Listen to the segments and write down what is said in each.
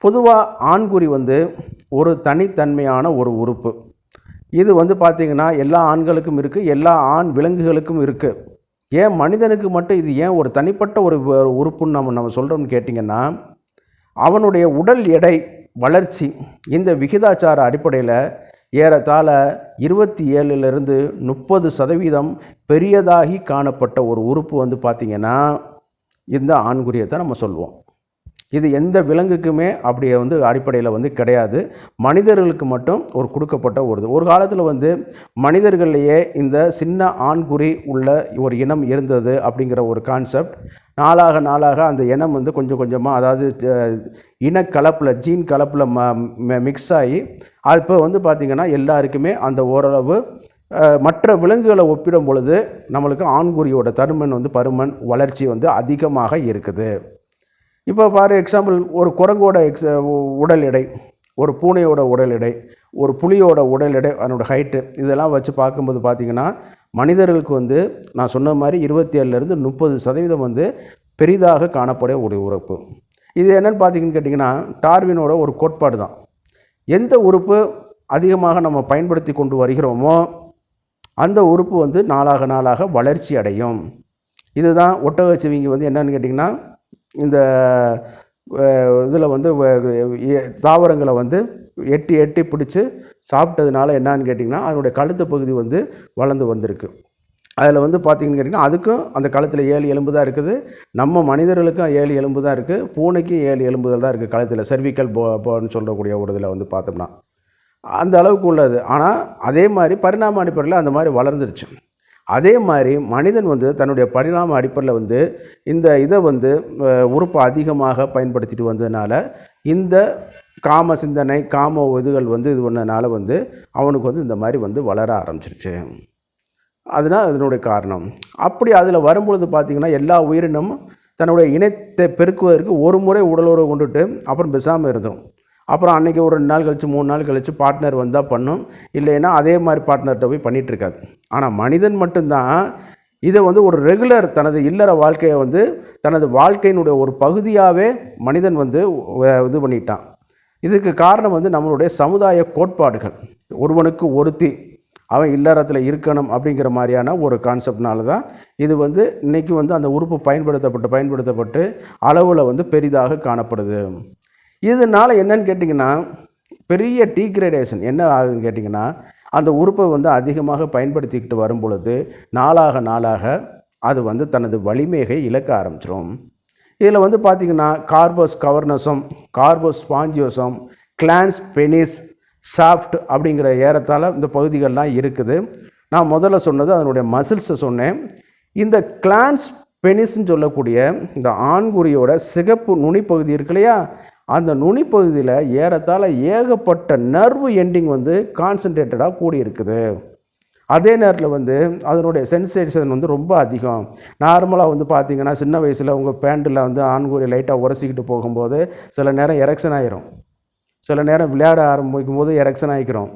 பொதுவாக ஆண்குறி வந்து ஒரு தனித்தன்மையான ஒரு உறுப்பு. இது வந்து பார்த்திங்கன்னா எல்லா ஆண்களுக்கும் இருக்குது, எல்லா ஆண் விலங்குகளுக்கும் இருக்குது. ஏன் மனிதனுக்கு மட்டும் இது ஏன் ஒரு தனிப்பட்ட ஒரு உறுப்புன்னு நம்ம சொல்கிறோம்னு கேட்டிங்கன்னா, அவனுடைய உடல் எடை வளர்ச்சி இந்த விகிதாச்சார அடிப்படையில் ஏறத்தாழ 27லிருந்து 30% பெரியதாகி காணப்பட்ட ஒரு உறுப்பு வந்து பார்த்திங்கன்னா இந்த ஆண்குறியை தான் நம்ம சொல்லுவோம். இது எந்த விலங்குக்குமே அப்படியே வந்து அடிப்படையில் வந்து கிடையாது. மனிதர்களுக்கு மட்டும் ஒரு கொடுக்கப்பட்ட ஒரு காலத்தில் வந்து மனிதர்கள்லேயே இந்த சின்ன ஆண்குறி உள்ள ஒரு இனம் இருந்தது அப்படிங்கிற ஒரு கான்செப்ட் நாளாக அந்த இனம் வந்து கொஞ்சம் கொஞ்சமாக, அதாவது இனக்கலப்பில் ஜீன் கலப்பில் மிக்ஸ் ஆகி அது இப்போ வந்து பார்த்திங்கன்னா எல்லாருக்குமே அந்த ஓரளவு மற்ற விலங்குகளை ஒப்பிடும் பொழுது நம்மளுக்கு ஆண்குறியோட பருமன் வளர்ச்சி வந்து அதிகமாக இருக்குது. இப்போ ஃபார் எக்ஸாம்பிள் ஒரு குரங்கோட உடல் எடை, ஒரு பூனையோட உடல் எடை, ஒரு புலியோட உடல் எடை, அதனோட ஹைட்டு இதெல்லாம் வச்சு பார்க்கும்போது பார்த்திங்கன்னா மனிதர்களுக்கு வந்து நான் சொன்ன மாதிரி 27லிருந்து 30% வந்து பெரிதாக காணப்பட ஒரு உறுப்பு. இது என்னென்னு பார்த்திங்கன்னு கேட்டிங்கன்னா டார்வினோட ஒரு கோட்பாடு தான். எந்த உறுப்பு அதிகமாக நம்ம பயன்படுத்தி கொண்டு வருகிறோமோ அந்த உறுப்பு வந்து நாளாக வளர்ச்சி அடையும். இதுதான் ஒட்டகச்சிவிங்கி வந்து என்னென்னு கேட்டிங்கன்னா இந்த இதில் வந்து தாவரங்களை வந்து எட்டி பிடிச்சி சாப்பிட்டதுனால என்னான்னு கேட்டிங்கன்னா அதனுடைய கழுத்து பகுதி வந்து வளர்ந்து வந்திருக்கு. அதில் வந்து பார்த்திங்கன்னு கேட்டிங்கன்னா அதுக்கும் அந்த கழுத்தில் 7 எலும்பு தான் இருக்குது. நம்ம மனிதர்களுக்கும் 7 எலும்பு தான் இருக்குது. பூனைக்கும் 7 எலும்புகள் தான் இருக்குது கழுத்தில். செர்விக்கல் போன்னு சொல்லக்கூடிய ஒரு இதில் வந்து பார்த்தோம்னா அந்த அளவுக்கு உள்ளது. ஆனால் அதே மாதிரி பரிணாம அடிப்படையில் அந்த மாதிரி வளர்ந்துருச்சு. அதே மாதிரி மனிதன் வந்து தன்னுடைய பரிணாம அடிப்படையில் வந்து இந்த இதை வந்து உறுப்பை அதிகமாக பயன்படுத்திட்டு வந்ததுனால இந்த காம சிந்தனை காம இதுகள் வந்து இது பண்ணதுனால வந்து அவனுக்கு வந்து இந்த மாதிரி வந்து வளர ஆரம்பிச்சிருச்சு. அதுதான் அதனுடைய காரணம். அப்படி அதில் வரும்பொழுது பார்த்திங்கன்னா எல்லா உயிரினமும் தன்னுடைய இனத்தை பெருக்குவதற்கு ஒரு முறை உடலுறவு கொண்டுட்டு அப்புறம் பேசாமல் இருந்தோம். அப்புறம் அன்றைக்கி ஒரு 2 நாள் கழித்து 3 நாள் கழித்து பார்ட்னர் வந்தால் பண்ணும், இல்லைன்னா அதே மாதிரி பார்ட்னர்கிட்ட போய் பண்ணிகிட்ருக்காது. ஆனால் மனிதன் மட்டும்தான் இதை வந்து ஒரு ரெகுலர் தனது இல்லற வாழ்க்கையை வந்து தனது வாழ்க்கையினுடைய ஒரு பகுதியாகவே மனிதன் வந்து இது பண்ணிட்டான். இதுக்கு காரணம் வந்து நம்மளுடைய சமுதாய கோட்பாடுகள். ஒருவனுக்கு ஒருத்தி அவன் இல்லறத்தில் இருக்கணும் அப்படிங்கிற மாதிரியான ஒரு கான்செப்ட்னால தான் இது வந்து இன்றைக்கி வந்து அந்த உறுப்பு பயன்படுத்தப்பட்டு அளவில் வந்து பெரிதாக காணப்படுது. இதனால் என்னன்னு கேட்டிங்கன்னா பெரிய டீக்ரேடேஷன் என்ன ஆகுதுன்னு கேட்டிங்கன்னா அந்த உறுப்பை வந்து அதிகமாக பயன்படுத்திக்கிட்டு வரும் பொழுது நாளாக அது வந்து தனது வலிமையை இழக்க ஆரம்பிச்சிடும். இதில் வந்து பார்த்திங்கன்னா corpus cavernosum, corpus spongiosum, glans penis soft அப்படிங்கிற ஏறத்தாழ இந்த பகுதிகள்லாம் இருக்குது. நான் முதல்ல சொன்னது அதனுடைய மசில்ஸை சொன்னேன். இந்த கிளான்ஸ் பெனிஸ்ன்னு சொல்லக்கூடிய இந்த ஆண்குறியோட சிகப்பு நுனிப்பகுதி இருக்கு இல்லையா, அந்த நுனிப்பகுதியில் ஏறத்தாழ ஏகப்பட்ட நர்வு எண்டிங் வந்து கான்சன்ட்ரேட்டடாக கூடி இருக்குது. அதே நேரத்தில் வந்து அதனுடைய சென்சேஷன் வந்து ரொம்ப அதிகம். நார்மலாக வந்து பார்த்திங்கன்னா சின்ன வயசில் உங்கள் பேண்டில் வந்து ஆண்குறி லைட்டாக உரசிக்கிட்டு போகும்போது சில நேரம் எரெக்ஷன் ஆகிரும், சில நேரம் விளையாட ஆரம்பிக்கும் போது எரெக்ஷன் ஆகிக்கிறோம்,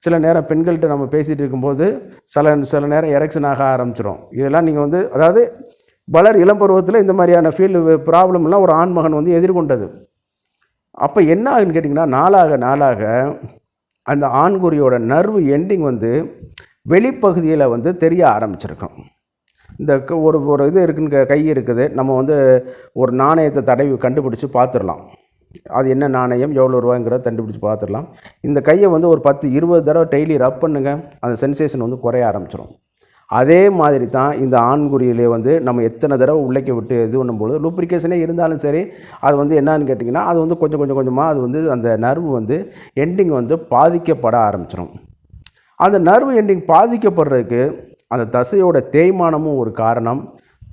சில நேரம் பெண்கள்கிட்ட நம்ம பேசிகிட்டு இருக்கும்போது சில நேரம் எரெக்ஷன் ஆக ஆரம்பிச்சிடும். இதெல்லாம் நீங்கள் வந்து அதாவது வளர் இளம் பருவத்தில் இந்த மாதிரியான ப்ராப்ளம்லாம் ஒரு ஆண்மகன் வந்து எதிர்கொண்டது. அப்போ என்ன ஆகுன்னு கேட்டிங்கன்னா நாளாக அந்த ஆண்குறியோட நர்வு எண்டிங் வந்து வெளிப்பகுதியில் வந்து தெரிய ஆரம்பிச்சிருக்கும். இந்த ஒரு இது இருக்குன்னு கை இருக்குது, நம்ம வந்து ஒரு நாணயத்தை தடவி கண்டுபிடிச்சி பார்த்துடலாம். அது என்ன நாணயம் எவ்வளோ ரூபாங்கிறத கண்டுபிடிச்சி பார்த்துடலாம். இந்த கையை வந்து ஒரு 10-20 தடவை டெய்லி ரப் பண்ணுங்க, அந்த சென்சேஷன் வந்து குறைய ஆரம்பிச்சிடும். அதே மாதிரி தான் இந்த ஆண்குறியிலே வந்து நம்ம எத்தனை தடவை உள்ளைக்க விட்டு இது பண்ணும்போது லூப்ரிகேஷனே இருந்தாலும் சரி அது வந்து என்னன்னு கேட்டிங்கன்னா அது வந்து கொஞ்சமாக அது வந்து அந்த நர்வு வந்து எண்டிங் வந்து பாதிக்கப்பட ஆரம்பிச்சிடும். அந்த நர்வு எண்டிங் பாதிக்கப்படுறதுக்கு அந்த தசையோட தேய்மானமும் ஒரு காரணம்,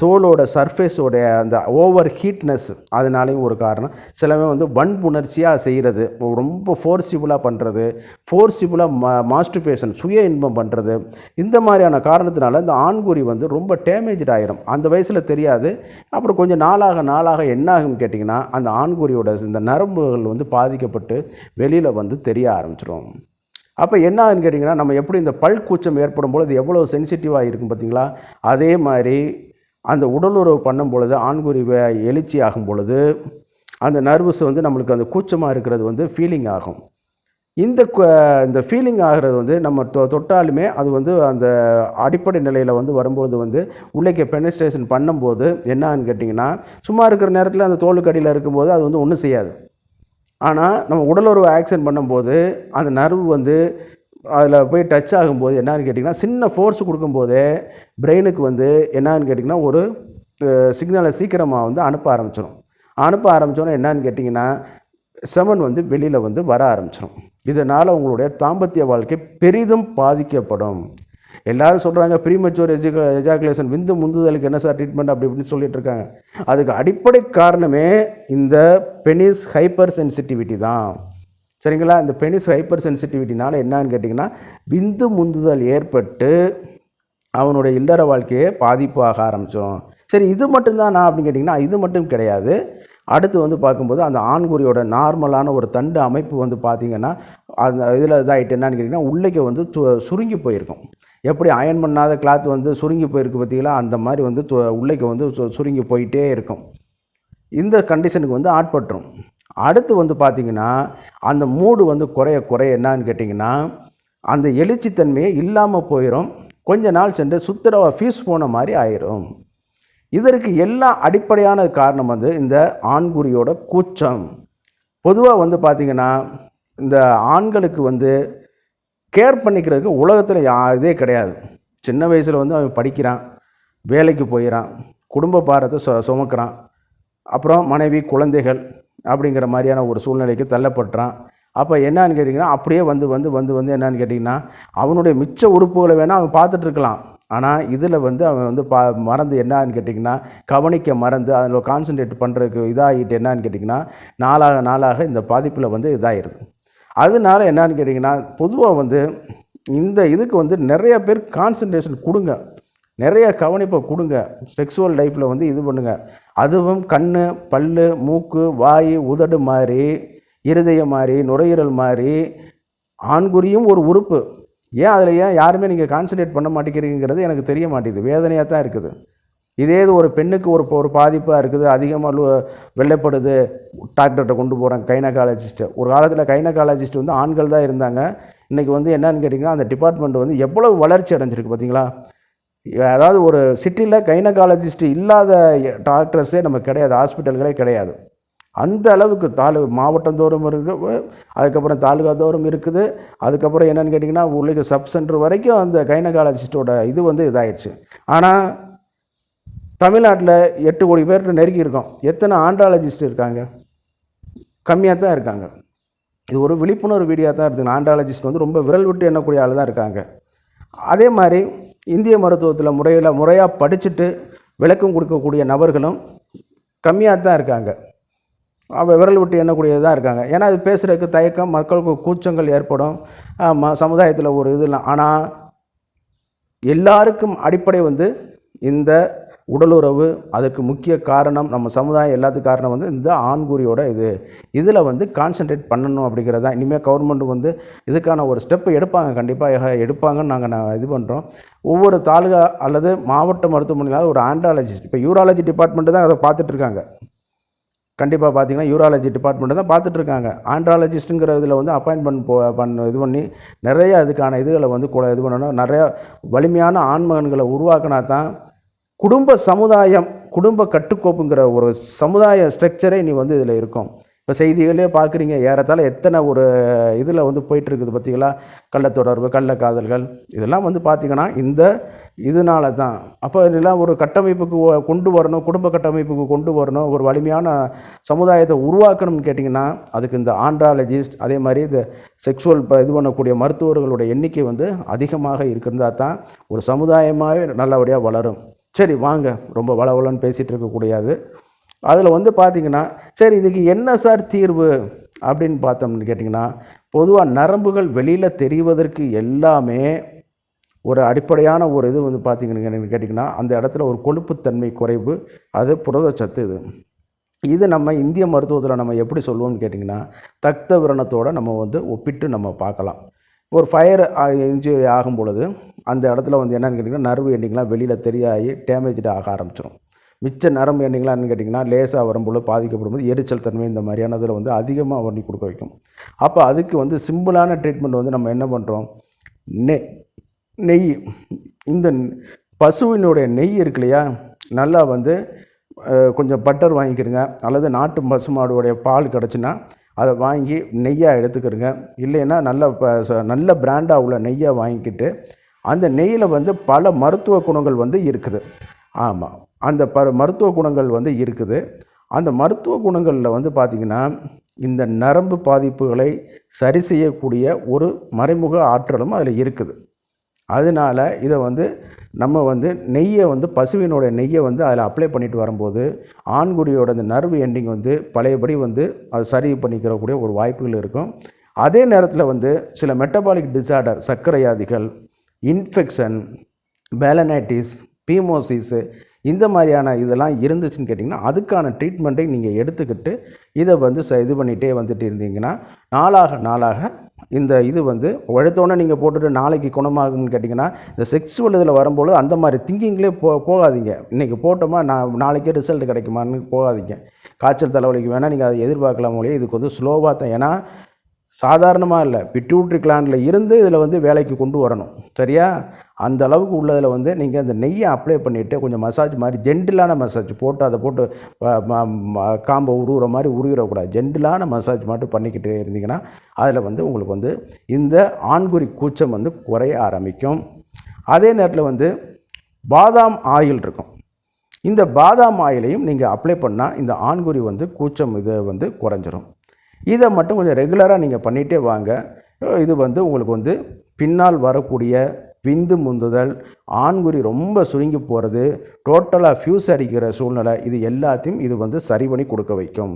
தோலோட சர்ஃபேஸோடைய அந்த ஓவர் ஹீட்னஸ் அதனாலேயும் ஒரு காரணம். சிலவே வந்து வன்புணர்ச்சியாக செய்கிறது, ரொம்ப ஃபோர்சிபுளாக பண்ணுறது, ஃபோர்சிபுளாக மாஸ்டர்பேஷன் சுய இன்பம் பண்ணுறது, இந்த மாதிரியான காரணத்தினால இந்த ஆண்குறி வந்து ரொம்ப டேமேஜ் ஆகிரும். அந்த வயசில் தெரியாது. அப்புறம் கொஞ்சம் நாளாக என்ன ஆகும்னு கேட்டிங்கன்னா அந்த ஆண்குறியோட இந்த நரம்புகள் வந்து பாதிக்கப்பட்டு வெளியில் வந்து தெரிய ஆரம்பிச்சிடும். அப்போ என்ன ஆகுன்னு கேட்டிங்கன்னா நம்ம எப்படி இந்த பல் கூச்சம் ஏற்படும் பொழுது எவ்வளோ சென்சிட்டிவாக இருக்கும் பார்த்திங்களா, அதே மாதிரி அந்த உடலுறவு பண்ணும் பொழுது ஆண்குறி எழுச்சி ஆகும் பொழுது அந்த நர்வஸ் வந்து நம்மளுக்கு அந்த கூச்சமாக இருக்கிறது வந்து ஃபீலிங் ஆகும். இந்த ஃபீலிங் ஆகிறது வந்து நம்ம தொட்டாலுமே அது வந்து அந்த அடிப்படை நிலையில் வந்து வரும்போது வந்து உள்ளே பெனிட்ரேஷன் பண்ணும்போது என்னான்னு கேட்டிங்கன்னா, சும்மா இருக்கிற நேரத்தில் அந்த தோலுக்கு அடியில் இருக்கும்போது அது வந்து ஒன்றும் செய்யாது. ஆனால் நம்ம உடலுறவு ஆக்ஷன் பண்ணும்போது அந்த நர்வு வந்து அதில் போய் டச் ஆகும்போது என்னான்னு கேட்டிங்கன்னா, சின்ன ஃபோர்ஸ் கொடுக்கும்போதே பிரெயினுக்கு வந்து என்னான்னு கேட்டிங்கன்னா, ஒரு சிக்னலை சீக்கிரமாக வந்து அனுப்ப ஆரம்பித்தோன்னே என்னான்னு கேட்டிங்கன்னா, செமன் வந்து வெளியில் வந்து வர ஆரம்பிச்சிடும். இதனால் உங்களுடைய தாம்பத்திய வாழ்க்கை பெரிதும் பாதிக்கப்படும். எல்லாரும் சொல்கிறாங்க ப்ரீமெச்சூர் எஜாகுலேஷன், விந்து முந்துதலுக்கு என்ன சார் ட்ரீட்மெண்ட் அப்படி இப்படின்னு சொல்லிட்டு இருக்காங்க. அதுக்கு அடிப்படை காரணமே இந்த பெனிஸ் ஹைப்பர் சென்சிட்டிவிட்டி தான். சரிங்களா? இந்த பெனிஸ் ஹைப்பர் சென்சிட்டிவிட்டினால என்னன்னு கேட்டிங்கன்னா, விந்து முந்துதல் ஏற்பட்டு அவனுடைய இல்லற வாழ்க்கையே பாதிப்பு ஆக ஆரம்பிச்சிடும். சரி, இது மட்டும்தான் நான் அப்படின்னு கேட்டிங்கன்னா, இது மட்டும் கிடையாது. அடுத்து வந்து பார்க்கும்போது அந்த ஆண்குறியோட நார்மலான ஒரு தண்டு அமைப்பு வந்து பார்த்திங்கன்னா, அந்த இதில் இதாகிட்டு என்னன்னு கேட்டிங்கன்னா, உள்ளே வந்து சுருங்கி போயிருக்கும். எப்படி அயன் பண்ணாத கிளாத் வந்து சுருங்கி போயிருக்கு பார்த்தீங்களா, அந்த மாதிரி வந்து உள்ளே வந்து சுருங்கி போயிட்டே இருக்கும். இந்த கண்டிஷனுக்கு வந்து ஆட்பட்டுரும். அடுத்து வந்து பார்த்திங்கன்னா, அந்த மூடு வந்து குறைய என்னான்னு கேட்டிங்கன்னா, அந்த எழுச்சித்தன்மையே இல்லாமல் போயிடும். கொஞ்ச நாள் சென்று சுத்தரவா ஃபீஸ் போன மாதிரி ஆயிரும். இதற்கு எல்லாம் அடிப்படையான காரணம் வந்து இந்த ஆண்குறியோட கூச்சம். பொதுவாக வந்து பார்த்திங்கன்னா, இந்த ஆண்களுக்கு வந்து கேர் பண்ணிக்கிறதுக்கு உலகத்தில் இதே கிடையாது. சின்ன வயசில் வந்து அவன் படிக்கிறான், வேலைக்கு போயிடறான், குடும்ப பாரத்தை சுமக்கிறான், அப்புறம் மனைவி குழந்தைகள் அப்படிங்கிற மாதிரியான ஒரு சூழ்நிலைக்கு தள்ளப்படுறான். அப்போ என்னான்னு கேட்டிங்கன்னா, அப்படியே வந்து என்னான்னு கேட்டிங்கன்னா, அவனுடைய மிச்ச உறுப்புகளை வேணால் அவன் பார்த்துட்ருக்கலாம். ஆனால் இதில் வந்து அவன் வந்து மறந்து என்னான்னு கேட்டிங்கன்னா, கவனிக்க மறந்து அதில் கான்சன்ட்ரேட் பண்ணுறதுக்கு இதாகிட்டு என்னான்னு கேட்டிங்கன்னா, நாளாக இந்த பாதிப்பில் வந்து இதாகிடுது. அதனால என்னான்னு கேட்டிங்கன்னா, பொதுவாக வந்து இந்த இதுக்கு வந்து நிறைய பேர் கான்சன்ட்ரேஷன் கொடுங்க, நிறைய கவனிப்பை கொடுங்க. செக்ஸுவல் லைஃப்பில் வந்து இது பண்ணுங்கள். அதுவும் கண், பல், மூக்கு, வாய், உதடு மாதிரி, இருதயம் மாதிரி, நுரையீரல் மாதிரி ஆண்குறியும் ஒரு உறுப்பு. அதில் யாருமே நீங்கள் கான்சன்ட்ரேட் பண்ண மாட்டேங்கிறீங்கிறது எனக்கு தெரிய மாட்டேங்குது. வேதனையாக தான் இருக்குது. இதே இது ஒரு பெண்ணுக்கு ஒரு பாதிப்பாக இருக்குது, அதிகமாக வெள்ளைப்படுது, டாக்டர்கிட்ட கொண்டு போகிறாங்க, கைனகாலஜிஸ்ட்டு. ஒரு காலத்தில் கைனகாலஜிஸ்ட் வந்து ஆண்கள் தான் இருந்தாங்க. இன்றைக்கி வந்து என்னன்னு கேட்டிங்கன்னா, அந்த டிபார்ட்மெண்ட் வந்து எவ்வளவு வளர்ச்சி அடைஞ்சிருக்கு பார்த்தீங்களா? அதாவது ஒரு சிட்டியில் கைனகாலஜிஸ்ட் இல்லாத டாக்டர்ஸே நமக்கு கிடையாது, ஹாஸ்பிட்டல்களே கிடையாது. அந்த அளவுக்கு மாவட்டம் தோறும் இருக்குது, அதுக்கப்புறம் தாலுகா தோறும் இருக்குது. அதுக்கப்புறம் என்னென்னு கேட்டிங்கன்னா, உள்ளே சப் சென்டர் வரைக்கும் அந்த கைனகாலஜிஸ்ட்டோட இது வந்து இதாகிடுச்சு. ஆனால் தமிழ்நாட்டில் 8 கோடி பேர்கிட்ட நெருக்கி இருக்கோம். எத்தனை ஆண்ட்ராலஜிஸ்ட் இருக்காங்க? கம்மியாக தான் இருக்காங்க. இது ஒரு விழிப்புணர்வு வீடியோ தான் இருக்குது. ஆண்ட்ராலஜிஸ்ட் வந்து ரொம்ப விரல் விட்டு எண்ணக்கூடிய ஆள் தான் இருக்காங்க. அதே மாதிரி இந்திய மருத்துவத்தில் முறையாக படிச்சுட்டு விளக்கம் கொடுக்கக்கூடிய நபர்களும் கம்மியாக தான் இருக்காங்க. விரல் விட்டு எண்ணக்கூடியதாக இருக்காங்க. ஏன்னா அது பேசுகிறதுக்கு தயக்கம், மக்களுக்கு கூச்சங்கள் ஏற்படும், சமுதாயத்தில் ஒரு இதெல்லாம். ஆனால் எல்லாருக்கும் அடிப்படை வந்து இந்த உடலுறவு. அதற்கு முக்கிய காரணம் நம்ம சமுதாயம், எல்லாத்துக்கும் காரணம் வந்து இந்த ஆண்குறியோட இதில் வந்து கான்சன்ட்ரேட் பண்ணணும் அப்படிங்கிறது தான். இனிமேல் கவர்மெண்ட் வந்து இதுக்கான ஒரு ஸ்டெப்பு எடுப்பாங்க, கண்டிப்பாக எடுப்பாங்கன்னு நாங்கள் இது பண்ணுறோம். ஒவ்வொரு தாலுகா அல்லது மாவட்ட மருத்துவமனையில் ஒரு ஆண்ட்ராலஜிஸ்ட், இப்போ யூராலஜி டிபார்ட்மெண்ட்டு தான் அதை பார்த்துட்ருக்காங்க. கண்டிப்பாக பார்த்தீங்கன்னா யூராலஜி டிபார்ட்மெண்ட்டு தான் பார்த்துட்ருக்காங்க. ஆண்ட்ராலஜிஸ்ட்டுங்கிற இதில் வந்து அப்பாயின்மெண்ட் இது பண்ணி நிறைய அதுக்கான இதுகளை வந்து இது பண்ணணும். நிறையா வலிமையான ஆண்மகன்களை உருவாக்கினா தான் சமுதாயம், குடும்ப கட்டுக்கோப்புங்கிற ஒரு சமுதாய ஸ்ட்ரக்சரே நீ வந்து இதில் இருக்கும். இப்போ செய்திகளே பார்க்குறீங்க, ஏறத்தாழ எத்தனை ஒரு இதில் வந்து போயிட்டுருக்குது பார்த்தீங்களா? கள்ளத்தொடர்பு, கள்ளக்காதல்கள், இதெல்லாம் வந்து பார்த்திங்கன்னா இந்த இதனால தான். அப்போ இதெல்லாம் ஒரு கட்டமைப்புக்கு கொண்டு வரணும், குடும்ப கட்டமைப்புக்கு கொண்டு வரணும், ஒரு வலிமையான சமுதாயத்தை உருவாக்கணும்னு கேட்டிங்கன்னா, அதுக்கு இந்த ஆண்ட்ராலஜிஸ்ட், அதே மாதிரி இந்த செக்ஸுவல் இது பண்ணக்கூடிய மருத்துவர்களுடைய எண்ணிக்கை வந்து அதிகமாக இருக்கிறதா தான் ஒரு சமுதாயமாகவே நல்லபடியாக வளரும். சரி வாங்க, ரொம்ப வளவலன்னு பேசிகிட்டு இருக்கக்கூடியது. அதில் வந்து பார்த்திங்கன்னா, சரி இதுக்கு என்ன சார் தீர்வு அப்படின்னு பார்த்தோம்னு கேட்டிங்கன்னா, பொதுவாக நரம்புகள் வெளியில் தெரிவதற்கு எல்லாமே ஒரு அடிப்படையான ஒரு இது வந்து பார்த்திங்கன்னு கேட்டிங்கன்னா, அந்த இடத்துல ஒரு கொழுப்புத்தன்மை குறைவு, அது புரதச்சத்து. இது நம்ம இந்திய மருத்துவத்தில் நம்ம எப்படி சொல்லுவோம்னு கேட்டிங்கன்னா, ரத்த விரணத்தோடு நம்ம வந்து ஒப்பிட்டு நம்ம பார்க்கலாம். ஒரு ஃபயர் இன்ஜுரி ஆகும் பொழுது அந்த இடத்துல வந்து என்னென்னு கேட்டிங்கன்னா, நர்வு எண்டிங்லாம் வெளியில் தெரியாகி டேமேஜ்டு ஆக ஆரம்பிச்சிடும். மிச்ச நரம்பு எண்ணெய்களான்னு கேட்டிங்கன்னா லேசாக வரும்போது பாதிக்கப்படும்போது எரிச்சல் தன்மை இந்த மாதிரியான இதில் வந்து அதிகமாக பண்ணி கொடுக்க வைக்கும். அப்போ அதுக்கு வந்து சிம்பிளான ட்ரீட்மெண்ட் வந்து நம்ம என்ன பண்ணுறோம், நெய், இந்த பசுவினுடைய நெய் இருக்கு இல்லையா, நல்லா வந்து கொஞ்சம் பட்டர் வாங்கிக்கிறங்க, அல்லது நாட்டு பசுமாடுடைய பால் கிடச்சின்னா அதை வாங்கி நெய்யாக எடுத்துக்கிறங்க. இல்லைன்னா நல்ல பிராண்டாக உள்ள நெய்யாக வாங்கிக்கிட்டு அந்த நெய்யில் வந்து பல மருத்துவ குணங்கள் வந்து இருக்குது. ஆமாம், அந்த மருத்துவ குணங்கள் வந்து இருக்குது. அந்த மருத்துவ குணங்களில் வந்து பார்த்திங்கன்னா இந்த நரம்பு பாதிப்புகளை சரி செய்யக்கூடிய ஒரு மறைமுக ஆற்றலும் அதில் இருக்குது. அதனால் இதை வந்து நம்ம வந்து நெய்யை வந்து பசுவினோட நெய்யை வந்து அதில் அப்ளை பண்ணிட்டு வரும்போது ஆண்குறியோட அந்த நர்வு எண்டிங் வந்து பழையபடி வந்து அது சரி பண்ணிக்கிறக்கூடிய ஒரு வாய்ப்புகள் இருக்கும். அதே நேரத்தில் வந்து சில மெட்டபாலிக் டிசார்டர், சர்க்கரையாதிகள், இன்ஃபெக்ஷன், பேலனைட்டிஸ், பீமோசிஸு இந்த மாதிரியான இதெல்லாம் இருந்துச்சுன்னு கேட்டிங்கன்னா அதுக்கான ட்ரீட்மெண்ட்டை நீங்கள் எடுத்துக்கிட்டு இதை வந்து இது பண்ணிகிட்டே வந்துட்டு இருந்தீங்கன்னா நாளாக இந்த இது வந்து உழைத்தோன்னே நீங்கள் போட்டுட்டு நாளைக்கு குணமாகும்னு கேட்டிங்கன்னா இந்த செக்ஸுவல் இதில் வரும்போது அந்த மாதிரி திங்கிங்லேயே போகாதீங்க. இன்றைக்கி போட்டோமா நாளைக்கே ரிசல்ட் கிடைக்குமான்னு போகாதீங்க. காய்ச்சல் தலைவலிக்கு வேணால் நீங்கள் அதை எதிர்பார்க்கலாம் மொழியே. இதுக்கு வந்து ஸ்லோவாக தான், ஏன்னா சாதாரணமாக இல்லை, பிட்யூட்ரி கிளாண்டில் இருந்து இதில் வந்து வேலைக்கு கொண்டு வரணும். சரியா? அந்த அளவுக்கு உள்ளதில் வந்து நீங்கள் அந்த நெய்யை அப்ளை பண்ணிவிட்டு கொஞ்சம் மசாஜ் மாதிரி ஜென்டிலான மசாஜ் போட்டு அதை போட்டு காம்பை உருவுற மாதிரி உருவிடக்கூடாது. ஜென்டிலான மசாஜ் மட்டும் பண்ணிக்கிட்டே இருந்தீங்கன்னா அதில் வந்து உங்களுக்கு வந்து இந்த ஆண்குறி கூச்சம் வந்து குறைய ஆரம்பிக்கும். அதே நேரத்தில் வந்து பாதாம் ஆயில் இருக்கும். இந்த பாதாம் ஆயிலையும் நீங்கள் அப்ளை பண்ணால் இந்த ஆண்குறி வந்து கூச்சம் இதை வந்து குறைஞ்சிரும். இதை மட்டும் கொஞ்சம் ரெகுலராக நீங்கள் பண்ணிகிட்டே வாங்க. இது வந்து உங்களுக்கு வந்து பின்னால் வரக்கூடிய விந்து முந்துதல், ஆண்குறி ரொம்ப சுருங்கி போகிறது, டோட்டலாக ஃபியூஸ் அடிக்கிற சூழ்நிலை, இது எல்லாத்தையும் இது வந்து சரி பண்ணி கொடுக்க வைக்கும்.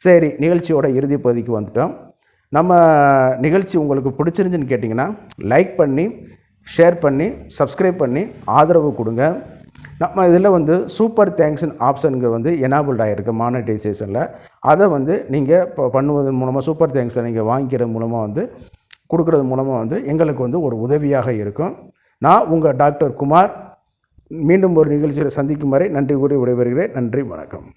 சரி, நிகழ்ச்சியோட இறுதி பகுதிக்கு வந்துட்டோம். நம்ம நிகழ்ச்சி உங்களுக்கு பிடிச்சிருந்துன்னு கேட்டிங்கன்னா லைக் பண்ணி, ஷேர் பண்ணி, சப்ஸ்கிரைப் பண்ணி ஆதரவு கொடுங்க. நம்ம இதில் வந்து சூப்பர் தேங்க்ஸ்னு ஆப்ஷனுங்க வந்து எனேபிள்ட் ஆகிருக்கு மானிட்டைசேஷனில். அதை வந்து நீங்கள் இப்போ பண்ணுவதன் மூலமாக சூப்பர் தேங்க்ஸை நீங்கள் வாங்கிக்கிறது மூலமாக வந்து கொடுக்குறது மூலமாக வந்து எங்களுக்கு வந்து ஒரு உதவியாக இருக்கும். நான் உங்கள் டாக்டர் குமார். மீண்டும் ஒரு நிகழ்ச்சியில் சந்திக்கும் வரை நன்றி கூறி விடைபெறுகிறேன். நன்றி, வணக்கம்.